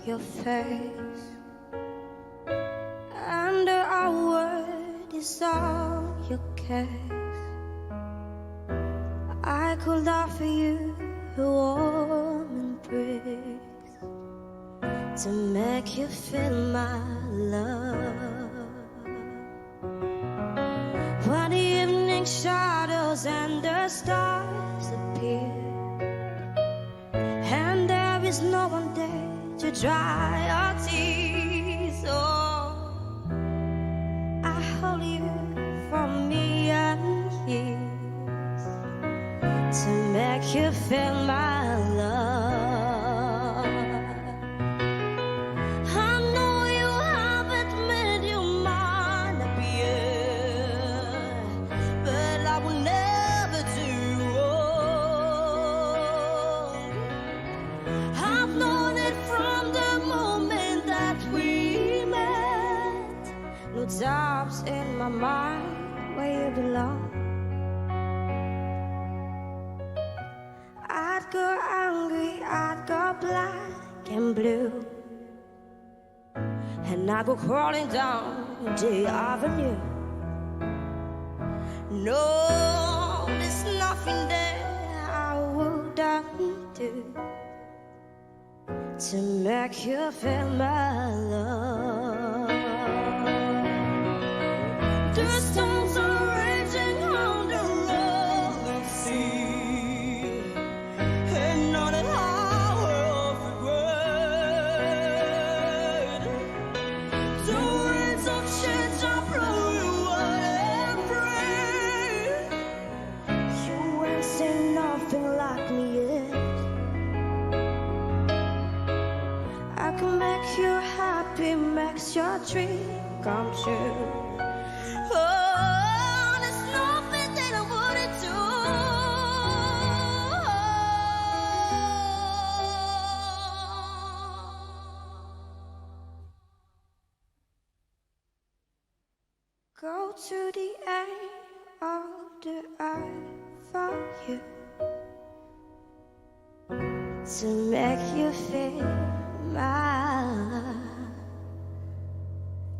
your face. And our word is all your case. I could offer you a warm embrace to make you feel my love. When the evening shadows and the stars appear, and there is no one there to dry our tears, oh, I hold you for me and years to make you feel my love. I know you haven't made your mind up yet, but I will never do. Oh, I've known it from the moment that we met. No doubts in my mind where you belong. I'd go angry, I'd go black and blue, and I'd go crawling down the avenue. No, there's nothing there I wouldn't do to make you feel my love. The storms are raging on the rolling sea, and on an hour of regret. The winds of change are blowing wild and free. You ain't seen nothing like me yet. I can make you happy, makes your dream come true. Oh, there's nothing that I wouldn't do. Go to the end of the earth for you to make you feel my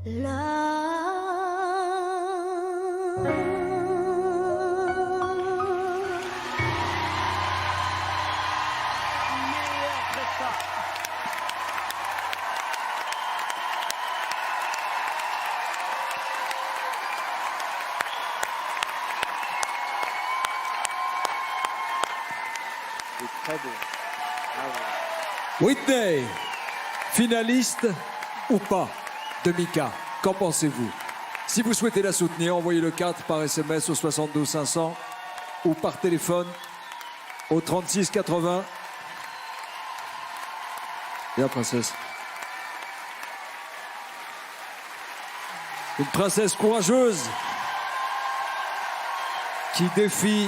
love. C'est très beau. Bravo. Whitney, finaliste ou pas de Mika, qu'en pensez-vous? Si vous souhaitez la soutenir, envoyez le 4 par SMS au 72 500 ou par téléphone au 36 80. Bien, princesse. Une princesse courageuse qui défie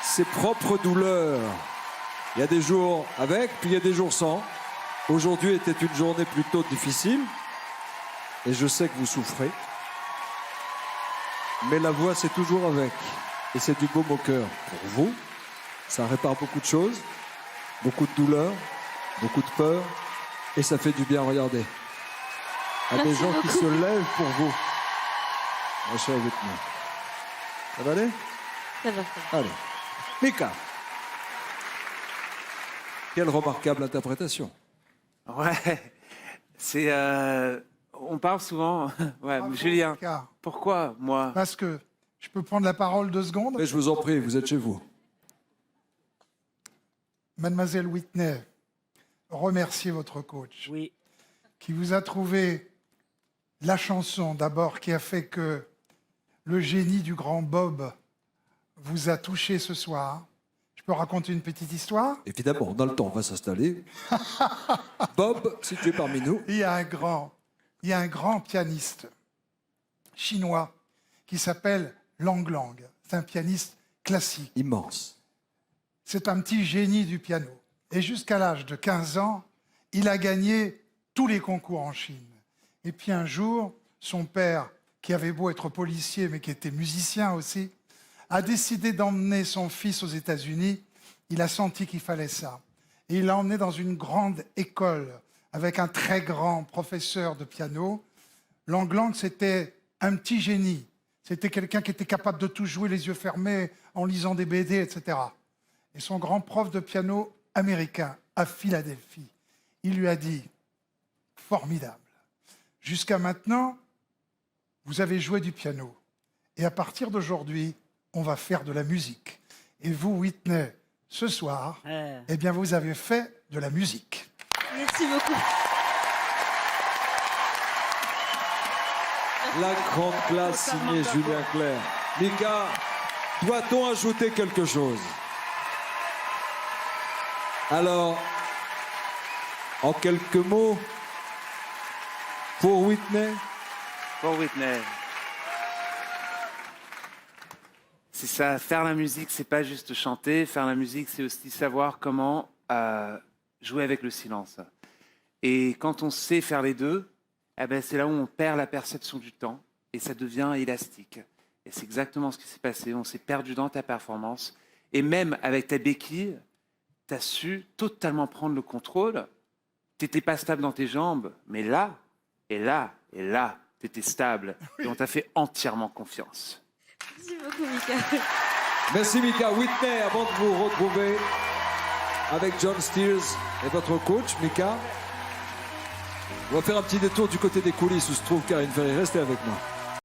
ses propres douleurs. Il y a des jours avec, puis il y a des jours sans. Aujourd'hui était une journée plutôt difficile. Et je sais que vous souffrez. Mais la voix, c'est toujours avec. Et c'est du baume au cœur pour vous. Ça répare beaucoup de choses, beaucoup de douleurs, beaucoup de peur. Et ça fait du bien, regardez. À des gens qui se lèvent pour vous. Rachez avec nous. Ça va aller? Ça va. Allez. Mika. Quelle remarquable interprétation. Ouais, c'est. On parle souvent. Ouais, Bravo, Julien. Mika. Pourquoi moi? Parce que je peux prendre la parole 2 secondes. Mais je vous en prie, vous êtes chez vous. Mademoiselle Whitney, remerciez votre coach Oui. qui vous a trouvé la chanson d'abord qui a fait que le génie du grand Bob vous a touché ce soir. Je peux raconter une petite histoire? Évidemment, on a le temps, on va s'installer. Bob, situé parmi nous. Il y a un grand pianiste chinois qui s'appelle Lang Lang. C'est un pianiste classique. Immense. C'est un petit génie du piano. Et jusqu'à l'âge de 15 ans, il a gagné tous les concours en Chine. Et puis un jour, son père, qui avait beau être policier, mais qui était musicien aussi, a décidé d'emmener son fils aux États-Unis. Il a senti qu'il fallait ça. Et il l'a emmené dans une grande école avec un très grand professeur de piano. Lang Lang, c'était un petit génie. C'était quelqu'un qui était capable de tout jouer les yeux fermés, en lisant des BD, etc. Et son grand prof de piano américain, à Philadelphie, il lui a dit « Formidable. Jusqu'à maintenant, vous avez joué du piano. Et à partir d'aujourd'hui, on va faire de la musique. Et vous, Whitney, ce soir, eh bien, vous avez fait de la musique. » Merci beaucoup. La grande classe signée Julien Clerc. Mika, doit-on ajouter quelque chose? Alors, en quelques mots, pour Whitney, Pour Whitney. C'est ça, faire la musique, c'est pas juste chanter. Faire la musique, c'est aussi savoir comment jouer avec le silence. Et quand on sait faire les deux, eh ben, c'est là où on perd la perception du temps et ça devient élastique. Et c'est exactement ce qui s'est passé. On s'est perdu dans ta performance. Et même avec ta béquille, tu as su totalement prendre le contrôle. Tu n'étais pas stable dans tes jambes, mais là, et là, et là, tu étais stable. Et on t'a fait entièrement confiance. Merci beaucoup, Mika. merci Mika. Whitney, avant de vous retrouver avec John Steers et votre coach, Mika, on va faire un petit détour du côté des coulisses où se trouve Karine Ferry. Restez avec moi.